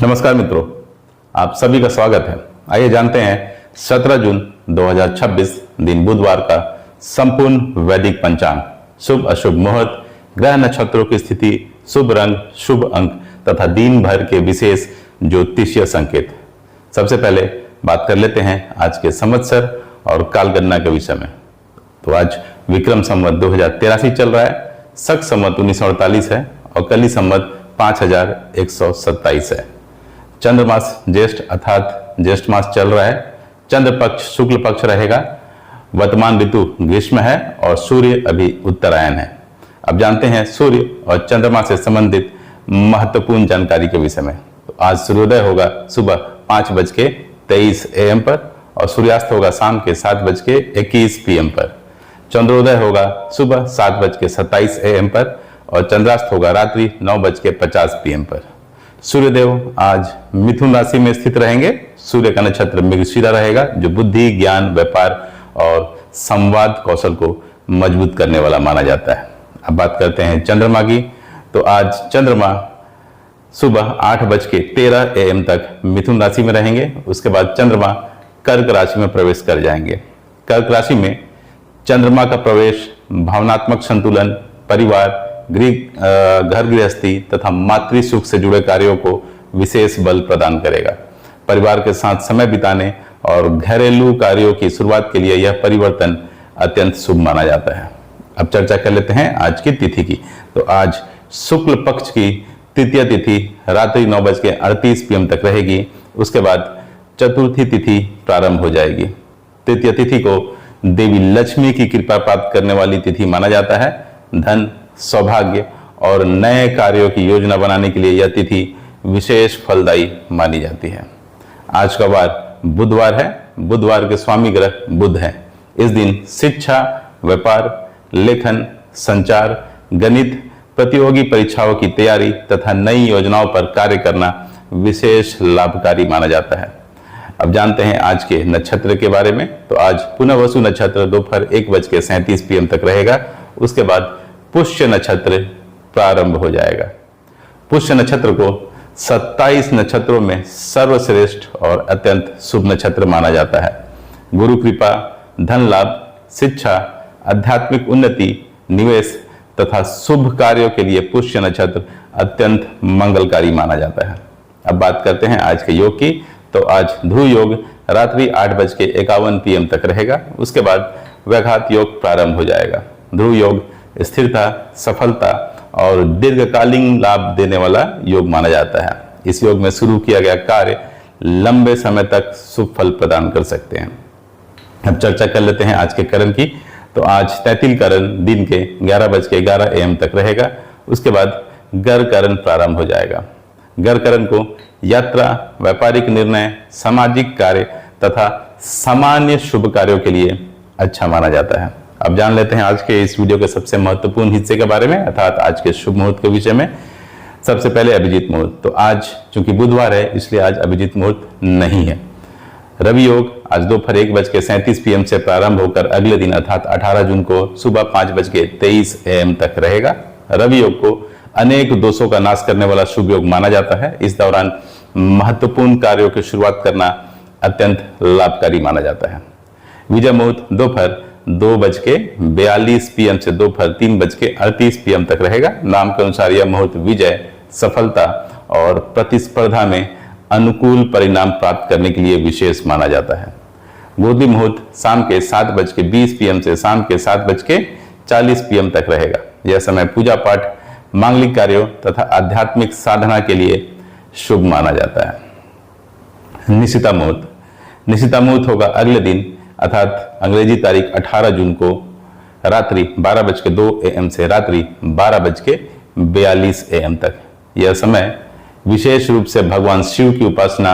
नमस्कार मित्रों, आप सभी का स्वागत है। आइए जानते हैं 17 जून 2026 दिन बुधवार का संपूर्ण वैदिक पंचांग, शुभ अशुभ मुहूर्त, ग्रह नक्षत्रों की स्थिति, शुभ रंग, शुभ अंक तथा दिन भर के विशेष ज्योतिषीय संकेत। सबसे पहले बात कर लेते हैं आज के संवत्सर और कालगणना के विषय में। तो आज विक्रम संवत 2083 चल रहा है, शक संवत 1948 है और कली संवत 5127 है। चंद्रमास ज्येष्ठ अर्थात ज्येष्ठ मास चल रहा है। चंद्र पक्ष शुक्ल पक्ष रहेगा। वर्तमान ऋतु ग्रीष्म है और सूर्य अभी उत्तरायण है। अब जानते हैं सूर्य और चंद्रमा से संबंधित महत्वपूर्ण जानकारी के विषय में। तो आज सूर्योदय होगा सुबह 5:23 AM पर और सूर्यास्त होगा शाम के 7:21 PM पर। चंद्रोदय होगा सुबह 7:27 AM पर और चंद्रास्त होगा रात्रि 9:50 PM पर। सूर्यदेव आज मिथुन राशि में स्थित रहेंगे। सूर्य का नक्षत्र मृगशिरा रहेगा, जो बुद्धि, ज्ञान, व्यापार और संवाद कौशल को मजबूत करने वाला माना जाता है। अब बात करते हैं चंद्रमा की। तो आज चंद्रमा सुबह 8:13 AM तक मिथुन राशि में रहेंगे। उसके बाद चंद्रमा कर्क राशि में प्रवेश कर जाएंगे। कर्क राशि में चंद्रमा का प्रवेश भावनात्मक संतुलन, परिवार, घर गृहस्थी तथा मातृ सुख से जुड़े कार्यों को विशेष बल प्रदान करेगा। परिवार के साथ समय बिताने और घरेलू कार्यों की शुरुआत के लिए यह परिवर्तन अत्यंत शुभ माना जाता है। अब चर्चा कर लेते हैं आज की तिथि की। तो आज शुक्ल पक्ष की तृतीय तिथि रात्रि 9:38 PM तक रहेगी। उसके बाद चतुर्थी तिथि प्रारंभ हो जाएगी। तृतीय तिथि को देवी लक्ष्मी की कृपा प्राप्त करने वाली तिथि माना जाता है। धन, सौभाग्य और नए कार्यों की योजना बनाने के लिए यह तिथि विशेष फलदायी मानी जाती है। आज का वार बुधवार है। बुधवार के स्वामी ग्रह बुध हैं। इस दिन शिक्षा, व्यापार, लेखन, संचार, गणित, प्रतियोगी परीक्षाओं की तैयारी तथा नई योजनाओं पर कार्य करना विशेष लाभकारी माना जाता है। अब जानते हैं आज के नक्षत्र के बारे में। तो आज पुनर्वसु नक्षत्र दोपहर 1:37 PM तक रहेगा। उसके बाद पुष्य नक्षत्र प्रारंभ हो जाएगा। पुष्य नक्षत्र को 27 नक्षत्रों में सर्वश्रेष्ठ और अत्यंत शुभ नक्षत्र माना जाता है। गुरु कृपा, धन लाभ, शिक्षा, आध्यात्मिक उन्नति, निवेश तथा शुभ कार्यों के लिए पुष्य नक्षत्र अत्यंत मंगलकारी माना जाता है। अब बात करते हैं आज के योग की। तो आज ध्रुव योग रात्रि 8:51 PM तक रहेगा। उसके बाद व्याघात योग प्रारंभ हो जाएगा। ध्रुव योग स्थिरता, सफलता और दीर्घकालीन लाभ देने वाला योग माना जाता है। इस योग में शुरू किया गया कार्य लंबे समय तक शुभ फल प्रदान कर सकते हैं। अब चर्चा कर लेते हैं आज के करण की। तो आज तैतिल करण दिन के 11:11 AM तक रहेगा। उसके बाद गर करण प्रारंभ हो जाएगा। गर करण को यात्रा, व्यापारिक निर्णय, सामाजिक कार्य तथा सामान्य शुभ कार्यों के लिए अच्छा माना जाता है। अब जान लेते हैं आज के इस वीडियो के सबसे महत्वपूर्ण हिस्से के बारे में, अर्थात आज के शुभ मुहूर्त के विषय में। सबसे पहले अभिजीत मुहूर्त। तो आज चूंकि बुधवार है, इसलिए आज अभिजीत मुहूर्त नहीं है। रवि योग आज दोपहर 1:37 PM से प्रारंभ होकर अगले दिन अर्थात 18 जून को सुबह 5:23 AM तक रहेगा। रवि योग को अनेक दोषों का नाश करने वाला शुभ योग माना जाता है। इस दौरान महत्वपूर्ण कार्यों की शुरुआत करना अत्यंत लाभकारी माना जाता है। विजय मुहूर्त दोपहर 2:42 PM से दोपहर 3:38 PM तक रहेगा। नाम के अनुसार यह मुहूर्त विजय, सफलता और प्रतिस्पर्धा में अनुकूल परिणाम प्राप्त करने के लिए विशेष माना जाता है। गोधूली मुहूर्त शाम के 7:20 PM से शाम के 7:40 PM तक रहेगा। यह समय पूजा पाठ, मांगलिक कार्यों तथा आध्यात्मिक साधना के लिए शुभ माना जाता है। निशिता मुहूर्त। निशिता मुहूर्त होगा अगले दिन अर्थात अंग्रेजी तारीख 18 जून को रात्रि 12:02 AM से रात्रि 12:42 AM तक। यह समय विशेष रूप से भगवान शिव की उपासना,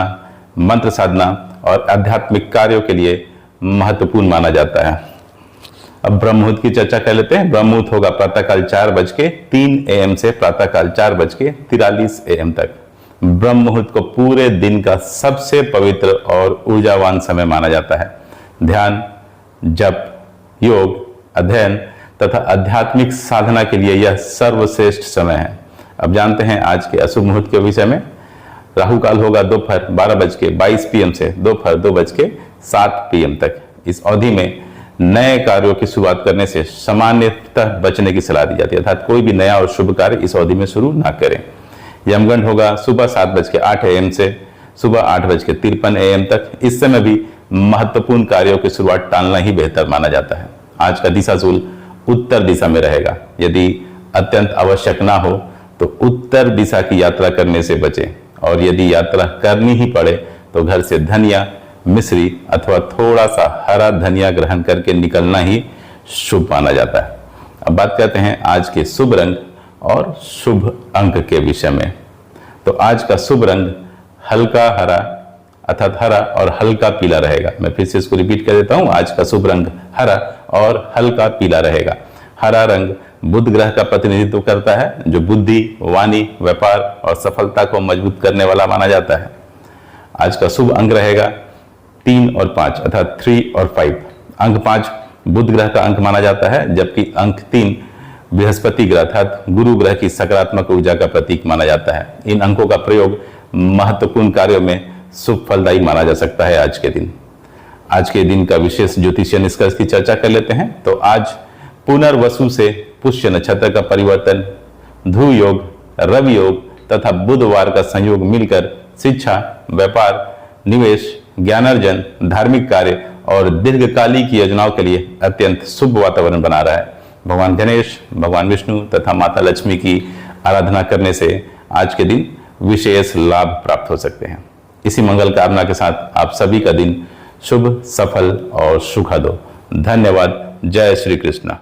मंत्र साधना और आध्यात्मिक कार्यों के लिए महत्वपूर्ण माना जाता है। अब ब्रह्म मुहूर्त की चर्चा कर लेते हैं। ब्रह्म मुहूर्त होगा प्रातःकाल 4:03 AM से प्रातःकाल 4:43 AM तक। ब्रह्म मुहूर्त को पूरे दिन का सबसे पवित्र और ऊर्जावान समय माना जाता है। ध्यान, जप, योग, अध्ययन तथा आध्यात्मिक साधना के लिए यह सर्वश्रेष्ठ समय है। अब जानते हैं आज के अशुभ मुहूर्त के विषय में। राहु काल होगा दोपहर 12:22 PM से दोपहर 2:07 PM तक। इस अवधि में नए कार्यों की शुरुआत करने से सामान्यतः बचने की सलाह दी जाती है, अर्थात कोई भी नया और शुभ कार्य इस अवधि में शुरू ना करें। यमगंड होगा सुबह 7:08 AM से सुबह 8:53 AM तक। इस समय भी महत्वपूर्ण कार्यों की शुरुआत टालना ही बेहतर माना जाता है। आज का दिशाशूल उत्तर दिशा में रहेगा। यदि अत्यंत आवश्यक ना हो तो उत्तर दिशा की यात्रा करने से बचें, और यदि यात्रा करनी ही पड़े तो घर से धनिया, मिश्री अथवा थोड़ा सा हरा धनिया ग्रहण करके निकलना ही शुभ माना जाता है। अब बात करते हैं आज के शुभ रंग और शुभ अंक के विषय में। तो आज का शुभ रंग हल्का हरा अर्थात हरा और हल्का पीला रहेगा। मैं फिर से इसको रिपीट कर देता हूं, आज का शुभ रंग हरा और हल्का पीला रहेगा। हरा रंग बुध ग्रह का प्रतिनिधित्व करता है, जो बुद्धि, वाणी, व्यापार और सफलता को मजबूत करने वाला माना जाता है। आज का शुभ अंक रहेगा 3 और 5 अर्थात 3 और 5। अंक 5 बुध ग्रह का अंक माना जाता है, जबकि अंक 3 बृहस्पति ग्रह अर्थात गुरु ग्रह की सकारात्मक ऊर्जा का प्रतीक माना जाता है। इन अंकों का प्रयोग महत्वपूर्ण कार्यों में शुभ फलदायी माना जा सकता है। आज के दिन का विशेष ज्योतिषीय निष्कर्ष की चर्चा कर लेते हैं। तो आज पुनर्वसु से पुष्य नक्षत्र का परिवर्तन, ध्रुव योग, रवि योग तथा बुधवार का संयोग मिलकर शिक्षा, व्यापार, निवेश, ज्ञानार्जन, धार्मिक कार्य और दीर्घकालिक योजनाओं के लिए अत्यंत शुभ वातावरण बना रहा है। भगवान गणेश, भगवान विष्णु तथा माता लक्ष्मी की आराधना करने से आज के दिन विशेष लाभ प्राप्त हो सकते हैं। इसी मंगल कामना के साथ आप सभी का दिन शुभ, सफल और सुखद हो। धन्यवाद। जय श्री कृष्ण।